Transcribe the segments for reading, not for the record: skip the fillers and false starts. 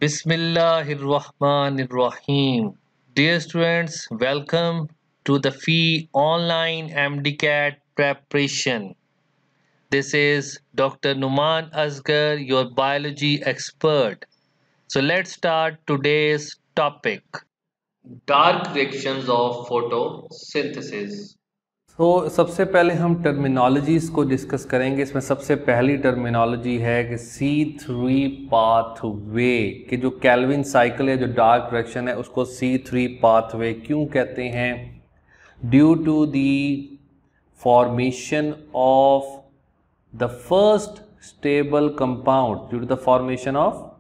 Bismillahirrahmanirrahim. Dear students, welcome to the FEE online MDCAT preparation. This is Dr. Numan Asgar, your biology expert. So let's start today's topic. Dark reactions of photosynthesis. सबसे पहले हम terminologies को discuss करेंगे। इसमें सबसे पहली terminology है कि C3 पाथवे कि जो कैल्विन साइकिल है, जो डार्क रिएक्शन है, उसको C3 पाथवे क्यों कहते हैं? Due to the formation of the first stable compound, due to the formation of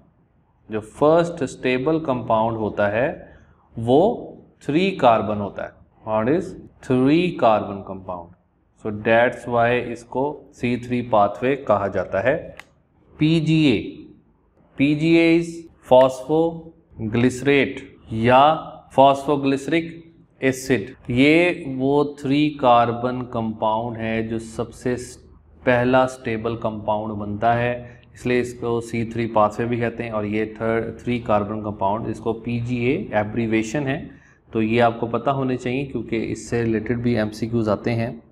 जो फर्स्ट स्टेबल कंपाउंड होता है वो 3 कार्बन होता है। What is 3 carbon compound? So that's why इसको C3 पाथवे कहा जाता है। PGA इज फॉस्फोग्लिसरेट या फॉस्फोग्लिसरिक एसिड। ये वो 3 कार्बन कंपाउंड है जो सबसे पहला स्टेबल कंपाउंड बनता है, इसलिए इसको C3 पाथवे भी कहते हैं। और ये 3 कार्बन कंपाउंड, इसको PGA एब्रीवेशन है, तो ये आपको पता होने चाहिए क्योंकि इससे रिलेटेड भी MCQs आते हैं।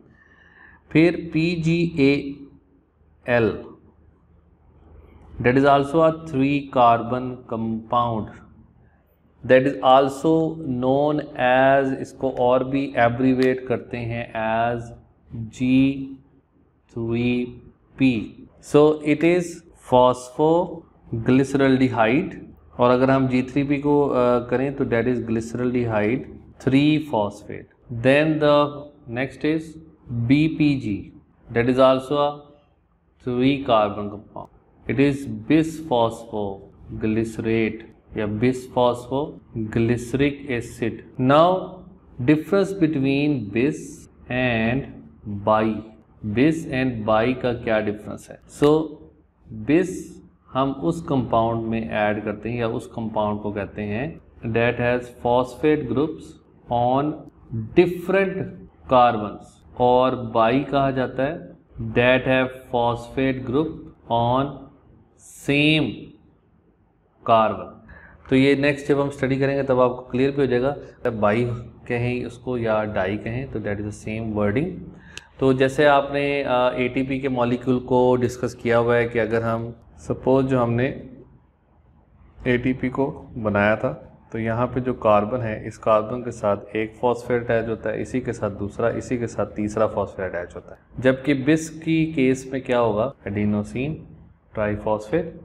फिर PGAL, that is also a 3 carbon compound, that is also known as, इसको और भी एब्रीवेट करते हैं as G3P। So it is phosphoglyceraldehyde, और अगर हम G3P को करें तो that is glyceraldehyde 3 phosphate. Then the next is BPG, that is also a 3 carbon compound, it is bisphosphoglycerate या bisphosphoglyceric acid. Now difference between bis and bi, bis and bi का क्या difference है? सो बिस हम उस कंपाउंड में add करते हैं या उस कंपाउंड को कहते हैं that has phosphate groups on different carbons, और बाई कहा जाता है that have phosphate group on same carbon. तो ये नेक्स्ट जब हम स्टडी करेंगे तब आपको क्लियर भी हो जाएगा, जब बाई कहें उसको या डाई कहें तो that is the same wording. तो जैसे आपने ATP के मॉलिक्यूल को डिस्कस किया हुआ है कि अगर हम सपोज जो हमने ATP को बनाया था तो यहाँ पे जो कार्बन है, इस कार्बन के साथ एक फॉस्फेट अटैच होता है, इसी के साथ दूसरा, इसी के साथ तीसरा फॉस्फेट अटैच होता है। जबकि बिस की केस में क्या होगा? Adenosine triphosphate.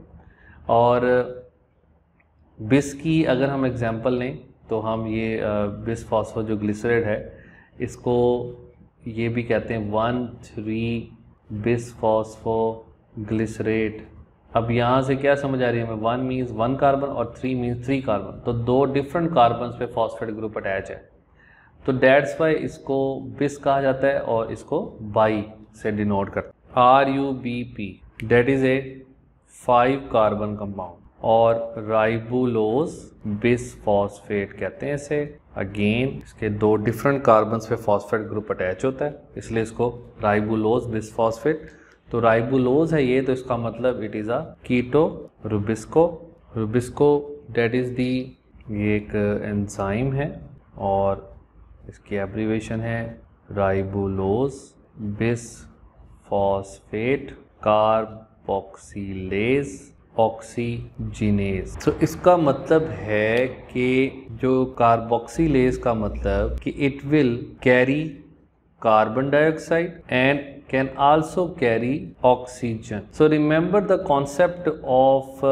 और बिस की अगर हम एग्जांपल लें तो हम ये बिस फॉस्फो जो ग्लिसरेट है, इसको ये भी कहते हैं 1,3 बिस फॉस्फो ग्लिसरेट। अब यहाँ से क्या समझ आ रही है हमें? 1 मीन्स 1 कार्बन और 3 मीन्स 3 कार्बन, तो 2 डिफरेंट कार्बन पे फॉस्फेट ग्रुप अटैच है, तो डेट्स वाई इसको बिस कहा जाता है और इसको बाई से डिनोट करते हैं। RUBP that is a 5 carbon compound, और राइबुलोज बिस फॉस्फेट कहते हैं इसे। अगेन इसके 2 डिफरेंट कार्बन्स पे फॉस्फेट ग्रुप अटैच होता है, इसलिए इसको राइबुलोज बिस फॉस्फेट। तो राइबुलोज है ये, तो इसका मतलब it is a keto rubisco. Rubisco that is the, ये एक एंजाइम है और इसकी एब्रीवेशन है राइबुलोज बिस फॉस्फेट कार्बोक्सिलेज ऑक्सीजिनेज। तो इसका मतलब है कि जो कार्बोक्सिलेज का मतलब कि it will carry carbon dioxide and can also carry oxygen. So remember the concept of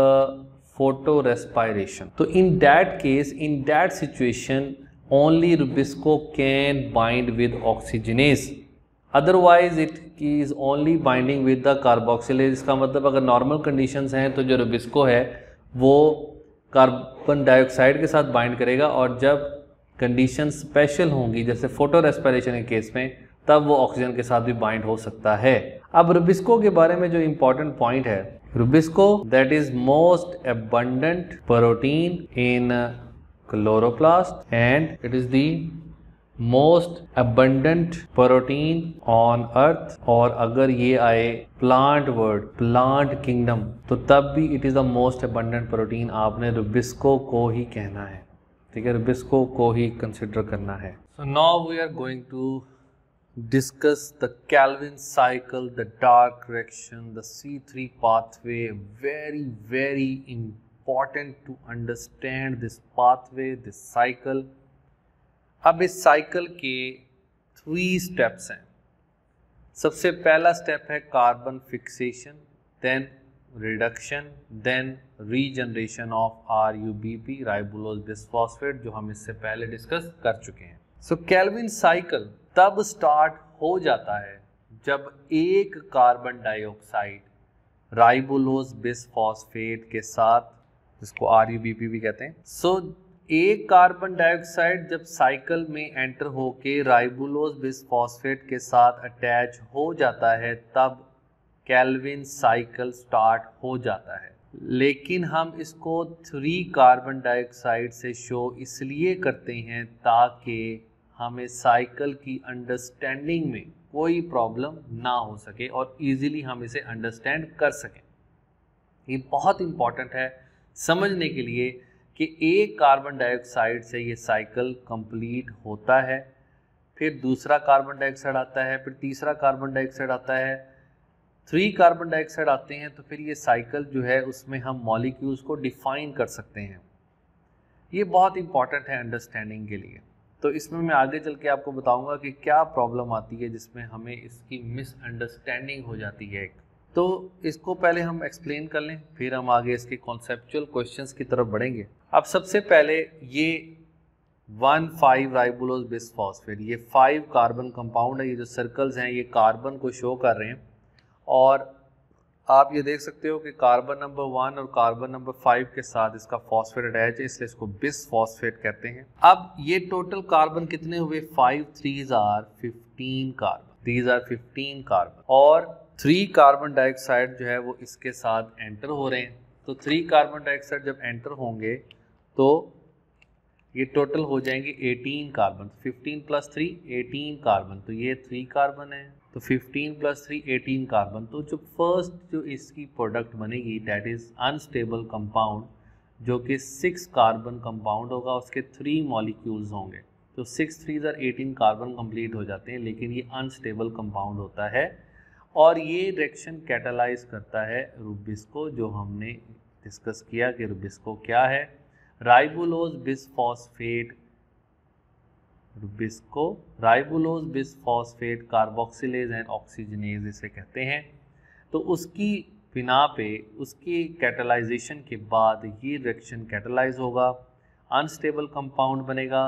photorespiration. So in that case, in that situation, only Rubisco can bind with oxygenase. Otherwise it is only binding with the carboxylase. इसका मतलब अगर normal conditions हैं तो जो Rubisco है वो carbon dioxide के साथ बाइंड करेगा, और जब कंडीशन स्पेशल होंगी जैसे फोटो रेस्पिरेशन के केस में, तब वो ऑक्सीजन के साथ भी बाइंड हो सकता है। अब रुबिस्को के बारे में जो इंपॉर्टेंट पॉइंट है, Rubisco that is most abundant protein in chloroplast and it is the most abundant protein on earth, और अगर ये आए प्लांट वर्ड, प्लांट किंगडम, तो तब भी it is the most abundant protein, आपने रुबिस्को को ही कहना है, ठीक है, रुबिस्को को ही कंसिडर करना है। So now we are going to discuss the Calvin cycle, the dark reaction, the C3 pathway. Very important to understand this pathway, this cycle. अब इस साइकिल के 3 स्टेप्स हैं। सबसे पहला स्टेप है carbon fixation, then reduction, then regeneration of RUBP, ribulose bisphosphate, जो हम इससे पहले डिस्कस कर चुके हैं। सो कैल्विन साइकिल तब स्टार्ट हो जाता है जब एक कार्बन डाइऑक्साइड राइबोलोज बिसफॉस्फेट के साथ, जिसको RUBP भी कहते हैं, एक कार्बन डाइऑक्साइड जब साइकिल में एंटर होके राइबोलोज बिसफॉस्फेट के साथ अटैच हो जाता है, तब कैल्विन साइकिल स्टार्ट हो जाता है। लेकिन हम इसको 3 कार्बन डाइऑक्साइड से शो इसलिए करते हैं ताकि हमें साइकिल की अंडरस्टैंडिंग में कोई प्रॉब्लम ना हो सके और इजीली हम इसे अंडरस्टैंड कर सकें। ये बहुत इंपॉर्टेंट है समझने के लिए कि एक कार्बन डाइऑक्साइड से ये साइकिल कंप्लीट होता है, फिर दूसरा कार्बन डाइऑक्साइड आता है, फिर तीसरा कार्बन डाइऑक्साइड आता है, 3 कार्बन डाइऑक्साइड आते हैं, तो फिर ये साइकिल जो है उसमें हम मॉलिक्यूल्स को डिफाइन कर सकते हैं। ये बहुत इंपॉर्टेंट है अंडरस्टैंडिंग के लिए। तो इसमें मैं आगे चल के आपको बताऊंगा कि क्या प्रॉब्लम आती है जिसमें हमें इसकी मिसअंडरस्टैंडिंग हो जाती है। तो इसको पहले हम एक्सप्लेन कर लें, फिर हम आगे इसके कॉन्सेप्चुअल क्वेश्चंस की तरफ बढ़ेंगे। अब सबसे पहले ये 1,5 राइबोलोज बिसफॉस्फेट, ये 5 कार्बन कंपाउंड है, ये जो सर्कल्स हैं ये कार्बन को शो कर रहे हैं, और आप ये देख सकते हो कि कार्बन नंबर 1 और कार्बन नंबर 5 के साथ इसका फॉस्फेट अटैच है, इसलिए इसको बिसफॉस्फेट कहते हैं। अब ये टोटल कार्बन कितने हुए, 5 3s are 15 carbon, these are 15 carbon, और 3 कार्बन डाइऑक्साइड जो है वो इसके साथ एंटर हो रहे हैं। तो 3 कार्बन डाइऑक्साइड जब एंटर होंगे तो ये टोटल हो जाएंगे 18 कार्बन, 15 + 3 18 कार्बन, तो ये 3 कार्बन है, तो 15 + 3 18 कार्बन। तो जो फर्स्ट जो इसकी प्रोडक्ट बनेगी दैट इज अनस्टेबल कंपाउंड, जो कि 6 कार्बन कंपाउंड होगा, उसके 3 मॉलिक्यूल्स होंगे, तो 6 3s are 18 कार्बन कंप्लीट हो जाते हैं, लेकिन ये अनस्टेबल कंपाउंड होता है और ये रिएक्शन कैटालाइज करता है रुबिस्को, जो हमने डिस्कस किया कि रुबिस्को क्या है। राइबोलोज bisphosphate, Rubisco राइबोलोज bisphosphate carboxylase and oxygenase इसे कहते हैं। तो उसकी बिना पे उसकी कैटालाइजेशन के बाद ये रिएक्शन कैटालाइज होगा, अनस्टेबल कंपाउंड बनेगा।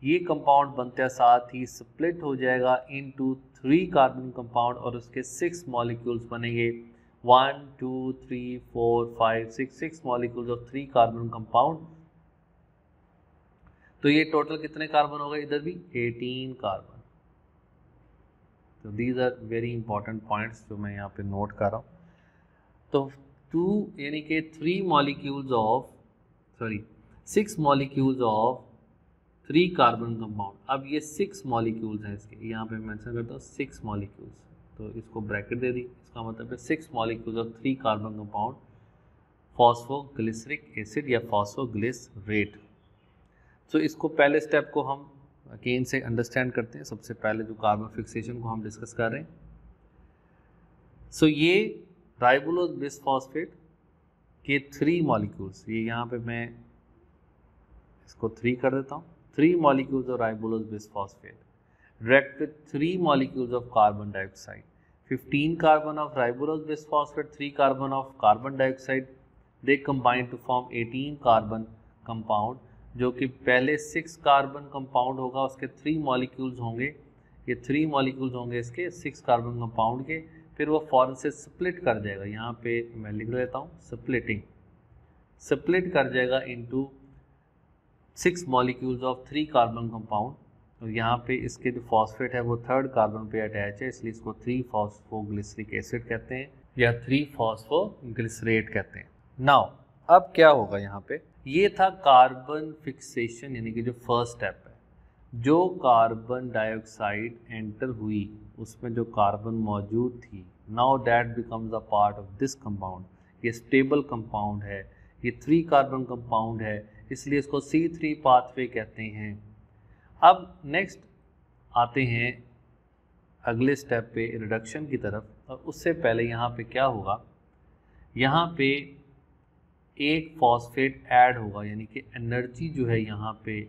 ये कंपाउंड बनते साथ ही स्प्लिट हो जाएगा इनटू 3 कार्बन कंपाउंड और उसके 6 मॉलिक्यूल्स बनेंगे, 1 2 3 4 5 6 मॉलिक्यूल्स ऑफ 3 कार्बन कंपाउंड। तो ये टोटल कितने कार्बन हो गए, इधर भी 18 कार्बन। तो these are very important points जो मैं यहाँ पे नोट कर रहा हूँ। तो 2 यानी कि 6 मॉलिक्यूल्स ऑफ 3 कार्बन कंपाउंड। अब ये 6 मॉलिक्यूल्स हैं इसके, यहाँ पे मेंशन करता हूँ 6 मॉलिक्यूल्स, तो इसको ब्रैकेट दे दी, इसका मतलब है 6 molecules of 3 carbon compound phosphoglyceric acid या फॉस्फोग्लिसरेट। तो इसको पहले स्टेप को हम अगेन से अंडरस्टैंड करते हैं। सबसे पहले जो कार्बन फिक्सेशन को हम डिस्कस कर रहे हैं, सो ये राइबोलोज बिसफॉस्फेट के 3 मॉलिक्यूल्स, ये यहाँ पे मैं इसको 3 कर देता हूँ, 3 molecules of राइबोलोज bisphosphate react with 3 molecules of carbon dioxide, 15 carbon of ribulose bisphosphate, 3 carbon of carbon dioxide, they combine to form 18 carbon compound, जो कि पहले 6 कार्बन कंपाउंड होगा, उसके 3 मॉलिक्यूल्स होंगे, ये 3 मॉलिक्यूल्स होंगे इसके 6 कार्बन कंपाउंड के, फिर वो फौरन से स्प्लिट कर जाएगा, यहाँ पे मैं लिख लेता हूँ स्प्लिटिंग, स्प्लिट कर जाएगा into 6 molecules of 3 carbon compound. और यहाँ पे इसके जो फॉस्फेट है वो 3rd कार्बन पे अटैच है, इसलिए इसको 3-फॉस्फोग्लिसरिक एसिड कहते हैं या 3-फॉस्फोग्लिसरेट कहते हैं। नाउ अब क्या होगा, यहाँ पे ये था कार्बन फिक्सेशन यानी कि जो फर्स्ट स्टेप है। जो कार्बन डाइऑक्साइड एंटर हुई उसमें जो कार्बन मौजूद थी, now that becomes a part of this compound. ये स्टेबल कंपाउंड है, ये 3 कार्बन कंपाउंड है, इसलिए इसको C3 पाथवे कहते हैं। अब नेक्स्ट आते हैं अगले स्टेप पे रिडक्शन की तरफ, और उससे पहले यहाँ पे क्या होगा, यहाँ पे एक फॉस्फेट ऐड होगा, यानी कि एनर्जी जो है यहाँ पे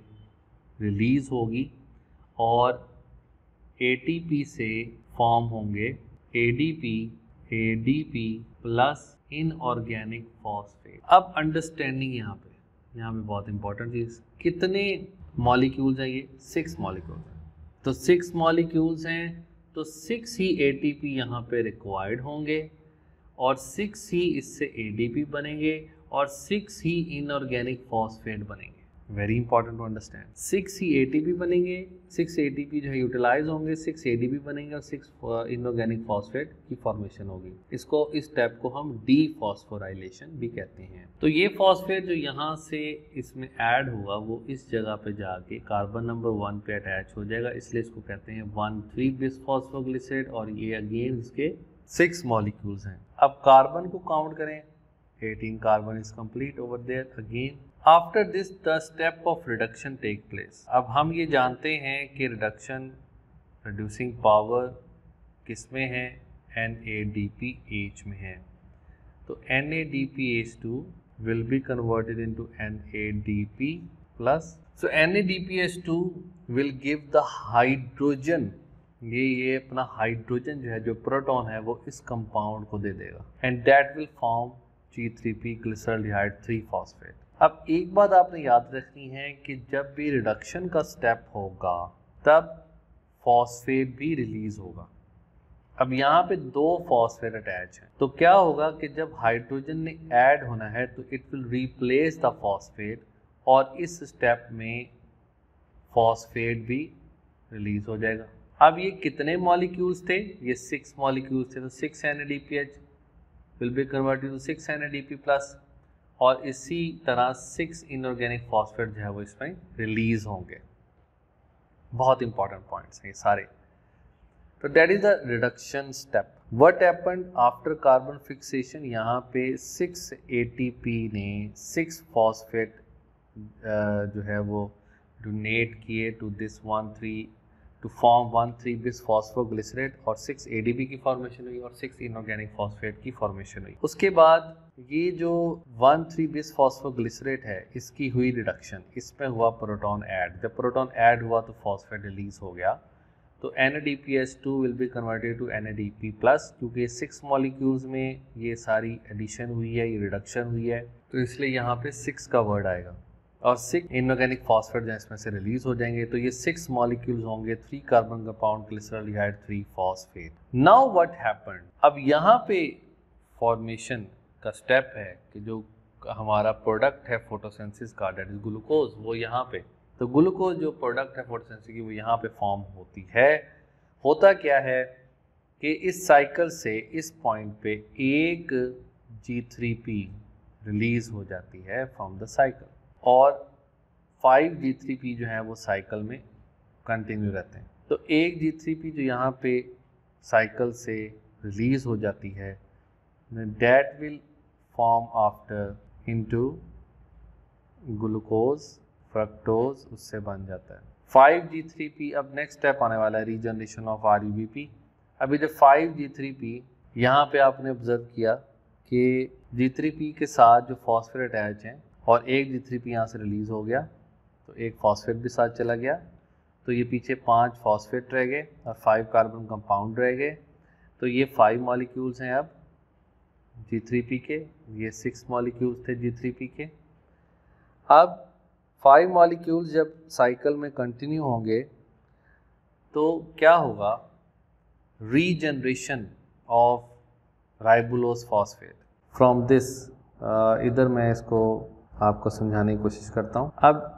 रिलीज होगी और ATP से फॉर्म होंगे ADP प्लस इनऑर्गेनिक फॉस्फेट। अब अंडरस्टैंडिंग यहाँ पे बहुत इंपॉर्टेंट चीज़, कितने मॉलिक्यूल्स हैं ये? 6 मॉलिक्यूल्स हैं। तो 6 मॉलिक्यूल्स हैं तो 6 ही ATP यहाँ पे रिक्वायर्ड होंगे और 6 ही इससे ADP बनेंगे और 6 ही इनऑर्गेनिक फॉस्फेट बनेंगे। Very important to understand. 6 ही ATP बनेंगे, 6 ATP जो है यूटिलाइज होंगे, 6 ADP बनेंगे और 6 इनऑर्गेनिक फॉस्फेट की फॉर्मेशन होगी। इस स्टेप को हम डीफॉस्फोराइलेशन भी कहते हैं। तो ये फॉस्फेट जो यहाँ से इसमें ऐड हुआ वो इस जगह पे जाके कार्बन नंबर 1 पे अटैच हो जाएगा, इसलिए इसको कहते हैं 1,3-बिसफॉस्फोग्लिसरेट और ये अगेन इसके 6 मॉलिक्यूल्स हैं। अब कार्बन को काउंट करें, 18 carbon is complete over there again. After this the step of reduction take place. अब हम ये जानते हैं कि रिड्यूसिंग पावर किस में है? NADPH में है। तो NADPH2 will be converted into NADP plus. So NADPH2 will give the hydrogen, ये अपना हाइड्रोजन जो है, जो प्रोटॉन है, वो इस कंपाउंड को दे देगा and that will form G3P glyceraldehyde 3 phosphate. अब एक बात आपने याद रखनी है कि जब भी रिडक्शन का स्टेप होगा तब फॉस्फेट भी रिलीज होगा। अब यहाँ पे 2 फॉस्फेट अटैच हैं, तो क्या होगा कि जब हाइड्रोजन ने ऐड होना है तो it will replace the phosphate और इस स्टेप में फॉस्फेट भी रिलीज हो जाएगा। अब ये कितने मॉलिक्यूल्स थे? ये 6 मॉलिक्यूल्स थे, तो 6 NADPH will be converted to 6 NADP plus और इसी तरह 6 इनऑर्गेनिक फॉस्फेट जो है वो इसमें रिलीज होंगे। बहुत इंपॉर्टेंट पॉइंट्स हैं ये सारे। तो that is the reduction step. What happened after carbon fixation? यहाँ पे 6 ATP ने 6 फॉस्फेट जो है वो डोनेट किए टू दिस 1,3 टू फॉर्म 1,3-बिसफॉस्फोग्लिसरेट और 6 ADP की फॉर्मेशन हुई और 6 इनऑर्गेनिक फॉस्फेट की फॉर्मेशन हुई। उसके बाद ये जो 1,3-बिसफॉस्फोग्लिसरेट है इसकी हुई रिडक्शन, इसमें हुआ प्रोटॉन ऐड। जब प्रोटॉन ऐड हुआ तो फॉस्फेट रिलीज हो गया, तो NADPH2 will be converted to NADP plus, क्योंकि 6 मॉलिक्यूल्स में ये सारी एडिशन हुई है, ये रिडक्शन हुई है, तो इसलिए यहाँ पे 6 का वर्ड आएगा और 6 इनऑर्गेनिक फॉस्फेट जो इसमें से रिलीज हो जाएंगे। तो ये 6 मॉलिक्यूल्स होंगे 3 carbon compound glyceraldehyde 3 phosphate. Now what happened? अब यहाँ पे फॉर्मेशन का स्टेप है कि जो हमारा प्रोडक्ट है फोटोसिंथेसिस का, दैट इज ग्लूकोज, वो यहाँ पे, तो ग्लूकोज जो प्रोडक्ट है फोटोसिंथेसिस की वो यहाँ पे फॉर्म होती है। होता क्या है कि इस साइकिल से इस पॉइंट पे एक G3P रिलीज हो जाती है फ्रॉम द साइकिल और 5 G3P जो है वो साइकिल में कंटिन्यू रहते हैं। तो एक G3P जो यहाँ पे साइकिल से रिलीज हो जाती है, that will form after into glucose, fructose, उससे बन जाता है 5 G3P। अब नेक्स्ट स्टेप आने वाला है रीजनरेशन ऑफ RUBP। अभी जब 5 G3P यहाँ पे आपने ऑब्जर्व किया कि G3P के साथ जो फॉस्फेट अटैच हैं और एक G3P यहाँ से रिलीज हो गया तो एक फॉस्फेट भी साथ चला गया, तो ये पीछे 5 फॉस्फेट रह गए और 5 कार्बन कंपाउंड रह गए। तो ये 5 मॉलिक्यूल्स हैं अब G3P के, ये 6 मॉलिक्यूल्स थे G3P के। अब 5 मॉलिक्यूल्स जब साइकिल में कंटिन्यू होंगे तो क्या होगा? Regeneration of राइबोलोज phosphate from this. इधर मैं इसको आपको समझाने की कोशिश करता हूँ। अब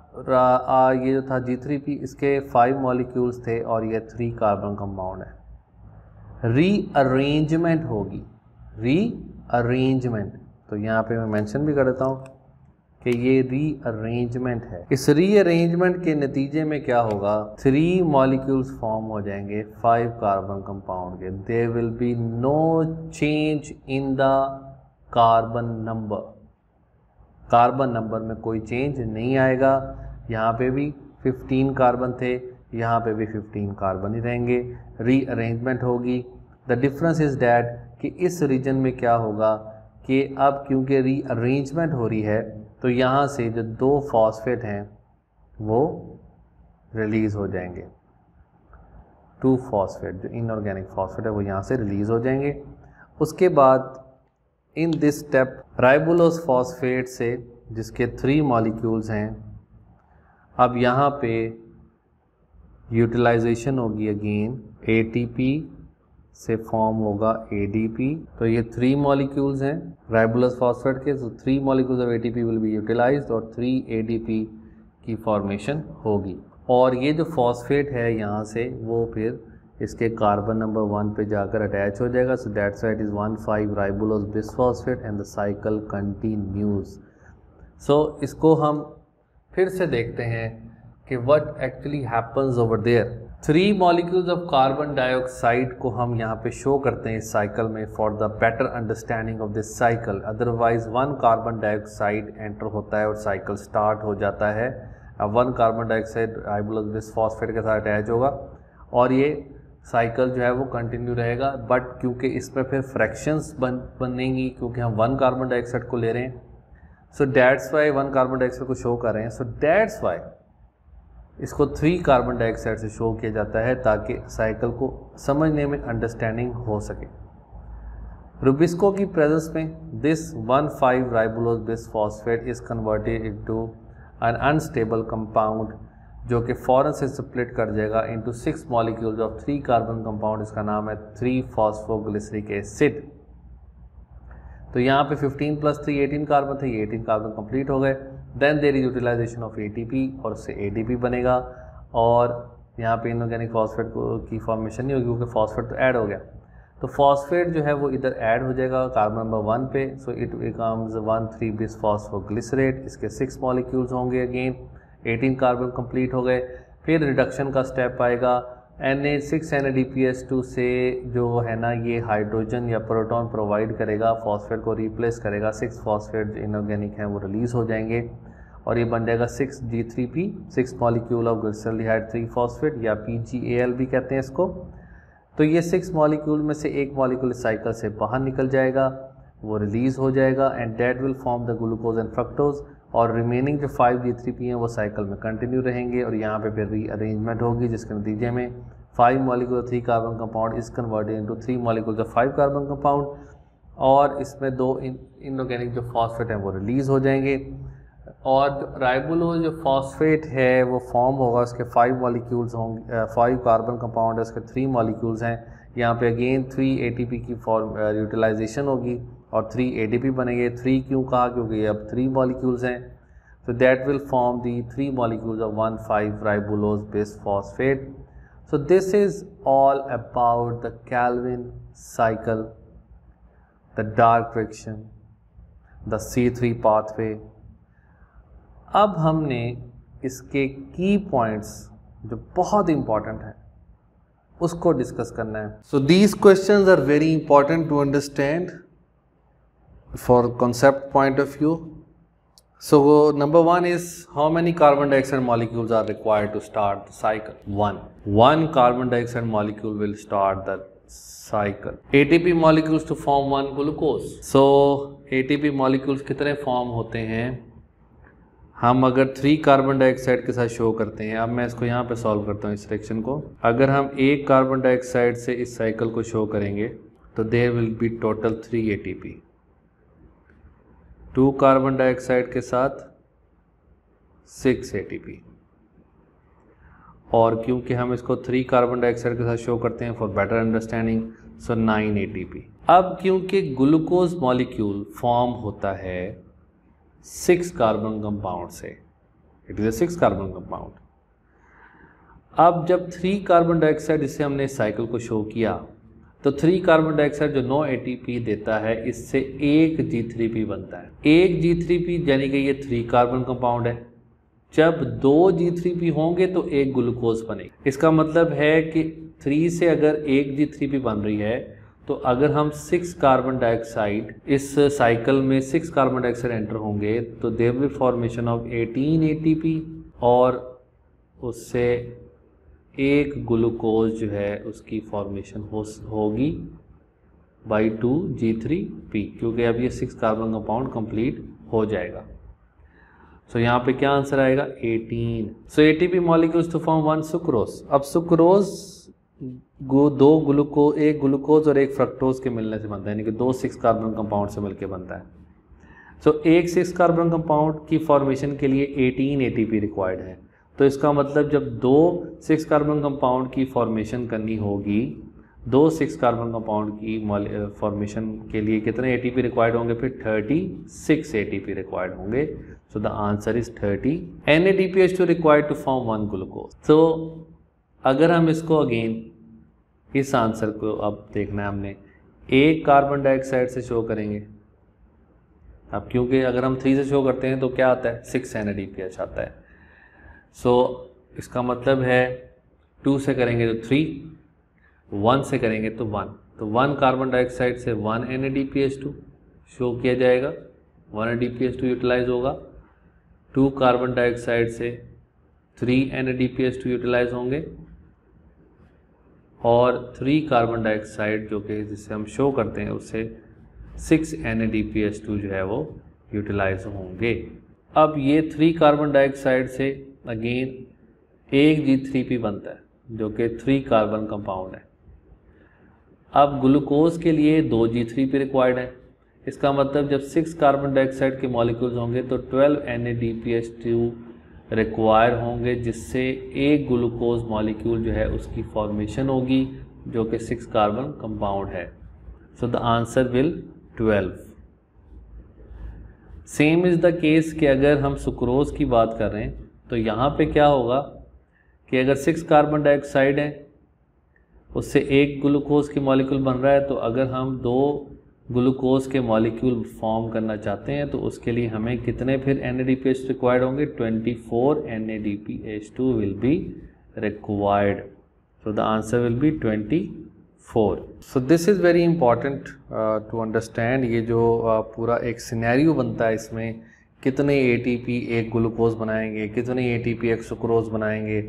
ये जो था G3P, इसके 5 मॉलिक्यूल्स थे और ये 3 कार्बन कंपाउंड है। रीअरेंजमेंट होगी, रीअरेंजमेंट। तो यहाँ पे मैं मेंशन भी कर देता हूँ कि ये रीअरेंजमेंट है। इस रीअरेंजमेंट के नतीजे में क्या होगा, 3 मॉलिक्यूल्स फॉर्म हो जाएंगे 5 कार्बन कंपाउंड के। There will be no change in the carbon number. Carbon number में कोई चेंज नहीं आएगा। यहाँ पे भी 15 कार्बन थे, यहाँ पे भी 15 कार्बन ही रहेंगे। रीअरेंजमेंट होगी। द डिफरेंस इज डैट कि इस रीजन में क्या होगा कि अब क्योंकि रीअरेंजमेंट हो रही है तो यहाँ से जो 2 फॉस्फेट हैं वो रिलीज़ हो जाएंगे। 2 फॉस्फेट जो इनऑर्गेनिक फॉस्फेट है वो यहाँ से रिलीज़ हो जाएंगे। उसके बाद इन दिस स्टेप राइबोलोज फॉस्फेट से जिसके 3 मॉलिक्यूल्स हैं, अब यहाँ पे यूटिलाइजेशन होगी अगेन, एटीपी से फॉर्म होगा एडीपी। तो ये 3 मॉलिक्यूल्स हैं राइबोलोज फॉस्फेट के, तो 3 molecules of ATP will be utilised और 3 एडीपी की फॉर्मेशन होगी। और ये जो फॉस्फेट है यहाँ से वो फिर इसके कार्बन नंबर 1 पे जाकर अटैच हो जाएगा। So that's why it is 1,5 ribulose bisphosphate and the cycle continues. सो इसको हम फिर से देखते हैं कि what actually happens over there. 3 molecules of carbon dioxide को हम यहाँ पे शो करते हैं इस साइकिल में for the better understanding of this cycle. Otherwise 1 carbon dioxide enter होता है और साइकिल स्टार्ट हो जाता है। अब 1 कार्बन डाइऑक्साइड राइबोलोज बिसफॉस्फेट के साथ अटैच होगा और ये साइकिल जो है वो कंटिन्यू रहेगा। बट क्योंकि इसमें फिर फ्रैक्शंस बनेंगी क्योंकि हम 1 कार्बन डाइऑक्साइड को ले रहे हैं, so that's why 1 carbon dioxide को शो कर रहे हैं। सो दैट्स वाई इसको 3 कार्बन डाइऑक्साइड से शो किया जाता है ताकि साइकिल को समझने में अंडरस्टैंडिंग हो सके। रुबिस्को की प्रेजेंस में this 1,5 ribulose bisphosphate is converted into an unstable compound जो कि फ़ौरन से स्प्लिट कर जाएगा into 6 molecules of 3 carbon compound. इसका नाम है 3-फॉस्फोग्लिसरिक एसिड। तो यहाँ पे 15 + 3 18 कार्बन थे, ये 18 कार्बन कंप्लीट हो गए। Then there is utilisation of ATP और उससे एडीपी बनेगा और यहाँ पे इनऑर्गेनिक फॉस्फेट की फॉर्मेशन नहीं होगी क्योंकि फॉस्फेट तो ऐड हो गया। तो फॉस्फेट जो है वो इधर ऐड हो जाएगा कार्बन नंबर 1 पे। सो इट बिकम्स 1,3-बिसफॉस्फोग्लिसरेट। इसके 6 मॉलिक्यूल्स होंगे, अगेन 18 कार्बन कंप्लीट हो गए। फिर रिडक्शन का स्टेप आएगा, Na6NADPH2 से जो है ना ये हाइड्रोजन या प्रोटॉन प्रोवाइड करेगा, फॉस्फेट को रिप्लेस करेगा। 6 फॉस्फेट जो इनऑर्गेनिक हैं वो रिलीज़ हो जाएंगे और ये बन जाएगा 6G3P, 6 molecule of glyceraldehyde 3 phosphate या PGAL भी कहते हैं इसको। तो ये 6 मॉलिक्यूल में से एक मॉलिक्यूल साइकिल से बाहर निकल जाएगा, वो रिलीज़ हो जाएगा and that will form the glucose and fructose. और रिमेनिंग जो 5G3P हैं वो साइकिल में कंटिन्यू रहेंगे और यहाँ पे फिर रीअरेंजमेंट होगी जिसके नतीजे में 5 मॉलिक्यूल 3 कार्बन कंपाउंड इस converted into 3 molecule of 5 carbon compound और इसमें 2 इनऑर्गेनिक जो फॉस्फेट हैं वो रिलीज़ हो जाएंगे। और राइबोलोज जो फॉस्फेट है वो फॉर्म होगा, उसके 5 मॉलिक्यूल्स होंगे, 5 कार्बन कंपाउंड है, उसके 3 मॉलिक्यूल्स हैं। यहाँ पे अगेन 3 ATP की यूटिलाइजेशन होगी और 3 ADP बनेंगे। 3 क्यों कहा, क्योंकि अब 3 मॉलिक्यूल्स हैं। तो that will form the 3 molecules of 1,5 ribulose bisphosphate. So this is all about the Calvin cycle, the dark friction, the C3 pathway. अब हमने इसके की पॉइंट्स जो बहुत इंपॉर्टेंट है उसको डिस्कस करना है। So these questions are very important to understand for concept point of view. So number 1 is how many carbon dioxide molecules are required to start the cycle? 1 carbon dioxide molecule will start the cycle. ATP molecules to form 1 glucose. So ATP molecules कितने form होते हैं? हम अगर 3 carbon dioxide के साथ show करते हैं, अब मैं इसको यहाँ पे सॉल्व करता हूँ इस रिएक्शन को। अगर हम 1 कार्बन डाइऑक्साइड से इस साइकिल को शो करेंगे तो there will be total 3 ATP। 2 carbon dioxide के साथ 6 ATP और क्योंकि हम इसको 3 कार्बन डाइऑक्साइड के साथ शो करते हैं for better understanding, so 9 ATP। अब क्योंकि ग्लूकोज मॉलिक्यूल फॉर्म होता है 6 कार्बन कंपाउंड से, it is a 6 carbon compound. अब जब 3 कार्बन डाइऑक्साइड इससे हमने इस साइकिल को शो किया तो 3 कार्बन डाइऑक्साइड जो 9 ATP देता है, इससे एक G3P बनता है। एक G3P यानी कि ये 3 कार्बन कंपाउंड है। जब 2 G3P होंगे तो एक ग्लूकोज बनेगी। इसका मतलब है कि 3 से अगर एक G3P बन रही है तो अगर हम 6 कार्बन डाइऑक्साइड, इस साइकिल में 6 कार्बन डाइऑक्साइड एंटर होंगे तो there will be formation of 18 ATP और उससे एक ग्लूकोज जो है उसकी फॉर्मेशन होगी बाई 2 G3P, क्योंकि अब ये 6 कार्बन कंपाउंड कंप्लीट हो जाएगा। सो यहाँ पे क्या आंसर आएगा 18। So ATP molecules to form 1 sucrose. अब सुक्रोज एक ग्लूकोज और एक फ्रक्टोज के मिलने से बनता है, यानी कि 2 6 कार्बन कंपाउंड से मिलकर बनता है। सो एक 6 कार्बन कंपाउंड की फॉर्मेशन के लिए 18 ATP रिक्वायर्ड है। तो इसका मतलब जब 2 6 कार्बन कंपाउंड की फॉर्मेशन करनी होगी, 2 6 कार्बन कंपाउंड की फॉर्मेशन के लिए कितने ATP रिक्वायर्ड होंगे? फिर 36 ATP रिक्वायर्ड होंगे। So the answer is 30। NADPH2 required to form 1 glucose. तो अगर हम इसको अगेन इस आंसर को अब देखना है हमने, एक कार्बन डाइऑक्साइड से शो करेंगे। अब क्योंकि अगर हम 3 से शो करते हैं तो क्या आता है? 6 NADPH आता है। सो इसका मतलब है 2 से करेंगे तो 3, 1 से करेंगे तो 1। तो 1 कार्बन डाइऑक्साइड से 1 NADPH2 शो किया जाएगा, 1 NADPH2 यूटिलाइज होगा। 2 कार्बन डाइऑक्साइड से 3 NADPH2 यूटिलाइज होंगे और 3 कार्बन डाइऑक्साइड जो कि जिससे हम शो करते हैं उससे 6 NADPH2 जो है वो यूटिलाइज होंगे। अब ये 3 कार्बन डाइऑक्साइड से अगेन एक G3P बनता है जो कि 3 कार्बन कंपाउंड है। अब ग्लूकोज के लिए 2 G3P रिक्वायर्ड है। इसका मतलब जब 6 कार्बन डाइऑक्साइड के मॉलिक्यूल्स होंगे तो 12 NADPH2 रिक्वायर होंगे, जिससे एक ग्लूकोज मॉलिक्यूल जो है उसकी फॉर्मेशन होगी जो कि 6 कार्बन कंपाउंड है। सो the answer will 12। Same is the case कि अगर हम सुक्रोज की बात कर रहे हैं तो यहाँ पे क्या होगा कि अगर 6 कार्बन डाइऑक्साइड है उससे एक ग्लूकोज की मॉलिक्यूल बन रहा है, तो अगर हम 2 ग्लूकोज के मॉलिक्यूल फॉर्म करना चाहते हैं तो उसके लिए हमें कितने फिर NADPH रिक्वायर्ड होंगे? 24 NADPH2 will be required. So the answer will be 24। So this is very important to understand. ये जो पूरा एक सिनेरियो बनता है, इसमें कितने ATP एक ग्लूकोज बनाएंगे, कितने ATP एक सुक्रोज बनाएंगे,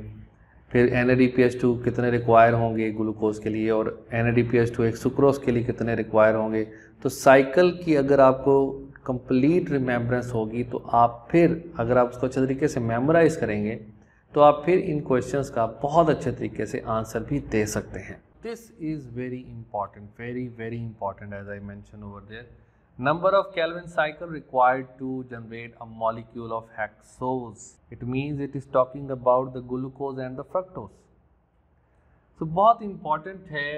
फिर NADPH2 कितने रिक्वायर होंगे ग्लूकोज के लिए और NADPH2 एक सुक्रोज के लिए कितने रिक्वायर होंगे। तो साइकिल की अगर आपको कंप्लीट रिमेम्बरेंस होगी तो आप फिर अगर आप उसको अच्छे तरीके से मेमोराइज करेंगे तो आप फिर इन क्वेश्चंस का बहुत अच्छे तरीके से आंसर भी दे सकते हैं। This is very important, very very important as I mention over there. Number of Kelvin cycle required to generate a molecule of hexose. It means it is talking about the glucose and the fructose. So बहुत important है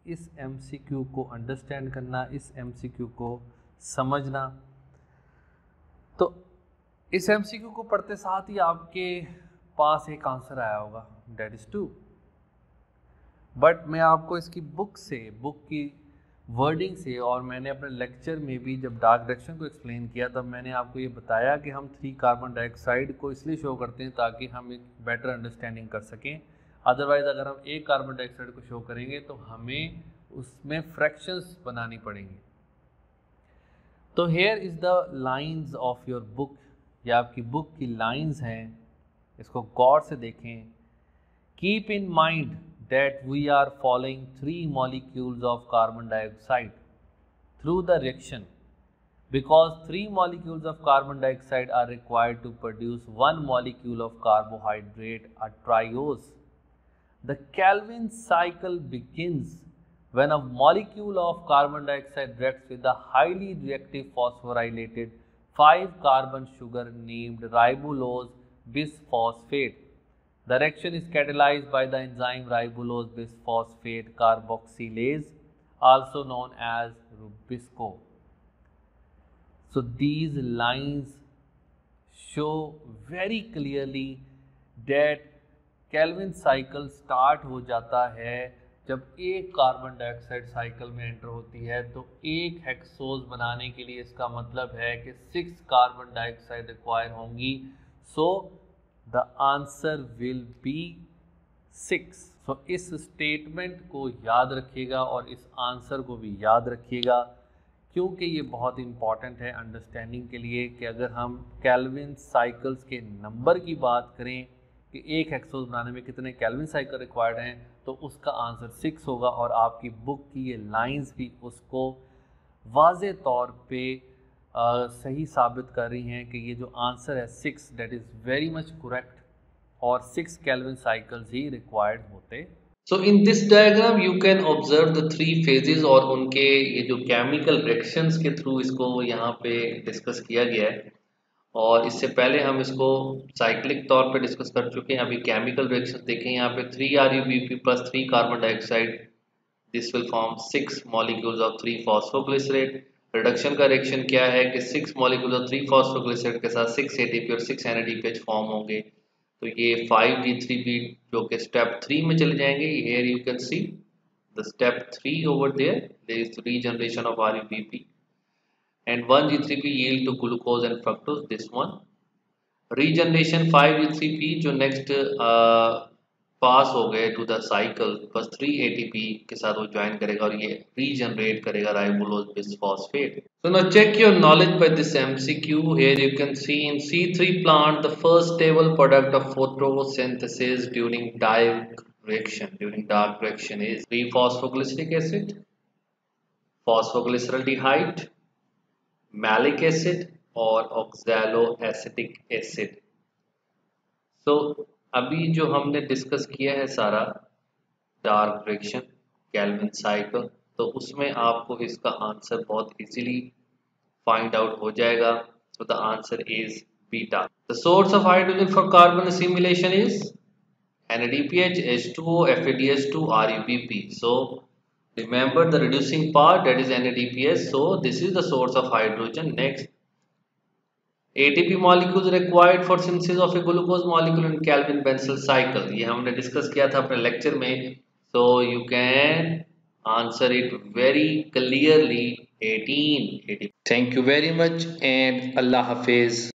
इस MCQ को understand करना, इस MCQ को समझना। तो इस MCQ को पढ़ते साथ ही आपके पास एक आंसर आया होगा, that is 2। बट मैं आपको इसकी बुक की वर्डिंग से, और मैंने अपने लेक्चर में भी जब डार्क रिएक्शन को एक्सप्लेन किया तब मैंने आपको ये बताया कि हम 3 कार्बन डाइऑक्साइड को इसलिए शो करते हैं ताकि हम एक बेटर अंडरस्टैंडिंग कर सकें। अदरवाइज़ अगर हम एक कार्बन डाइऑक्साइड को शो करेंगे तो हमें उसमें फ्रैक्शंस बनानी पड़ेंगी। तो here is the lines of your book, या आपकी बुक की लाइंस हैं, इसको गौर से देखें। Keep in mind that we are following 3 molecules of carbon dioxide through the reaction, because 3 molecules of carbon dioxide are required to produce 1 molecule of carbohydrate, a triose. The Kelvin cycle begins when a molecule of carbon dioxide reacts with a highly reactive phosphorylated 5 carbon sugar named ribulose bisphosphate. The reaction is catalyzed by the enzyme ribulose bisphosphate carboxylase, also known as Rubisco. So these lines show very clearly that Kelvin cycle start हो जाता है जब एक carbon dioxide cycle में enter होती है तो एक हेक्सोज बनाने के लिए इसका मतलब है कि 6 कार्बन डाइऑक्साइड रिक्वायर होंगी। सो द आंसर विल बी 6। सो इस स्टेटमेंट को याद रखिएगा और इस आंसर को भी याद रखिएगा, क्योंकि ये बहुत इंपॉर्टेंट है अंडरस्टैंडिंग के लिए कि अगर हम केल्विन साइकिल्स के नंबर की बात करें कि एक हेक्सोज बनाने में कितने केल्विन साइकिल रिक्वायर्ड हैं, तो उसका आंसर 6 होगा। और आपकी बुक की ये लाइंस भी उसको वाज़े तौर पे सही साबित कर रही हैं कि ये जो आंसर है 6 that is very much correct, और 6 केल्विन साइकिल्स ही रिक्वायर्ड होते। So in this diagram you can observe the three phases और उनके ये जो केमिकल रिएक्शंस के थ्रू इसको यहाँ पे डिस्कस किया गया है, और इससे पहले हम इसको साइक्लिक तौर पे डिस्कस कर चुके हैं। अभी केमिकल रिएक्शंस देखें, यहाँ पे 3RuBP plus 3 carbon dioxide, this will form 6 molecules of 3 phosphoglycerate. Reduction का रिएक्शन क्या है कि 6 मॉलिक्यूल्स ऑफ 3 फॉस्फोग्लिसरेट के साथ 6 ATP और 6 NADPH फॉर्म होंगे। तो ये 5D3B जो कि स्टेप 3 में चले जाएंगे। Here you can see the step 3 over there. There is regeneration of RuBP and 1G3B yield to glucose and fructose. This one regeneration 5G3B जो next पास हो गए टू द साइकिल बस 3 ATP के साथ वो ज्वाइन करेगा और ये रीजनरेट करेगा राइबोलोज bisphosphate. So now check your knowledge by this MCQ. Here you can see in C3 plant the first stable product of photosynthesis during dark reaction is 3-phosphoglyceric acid, phosphoglyceraldehyde, malic acid और oxaloacetic acid. So अभी जो हमने discuss किया है सारा dark reaction Calvin cycle, तो उसमें आपको इसका आंसर बहुत इजीली फाइंड आउट हो जाएगा। सो the answer is beta. The source of hydrogen for carbon assimilation is NADPH, H2O, FADH2, RuBP. So remember the reducing part, that is NADPH. So this is the source of hydrogen. Next, ATP molecules required for synthesis of a glucose molecule in Calvin Benzel cycle. ये हमने discuss किया था अपने lecture में. So you can answer it very clearly. 18 ATP. Thank you very much and Allah Hafiz.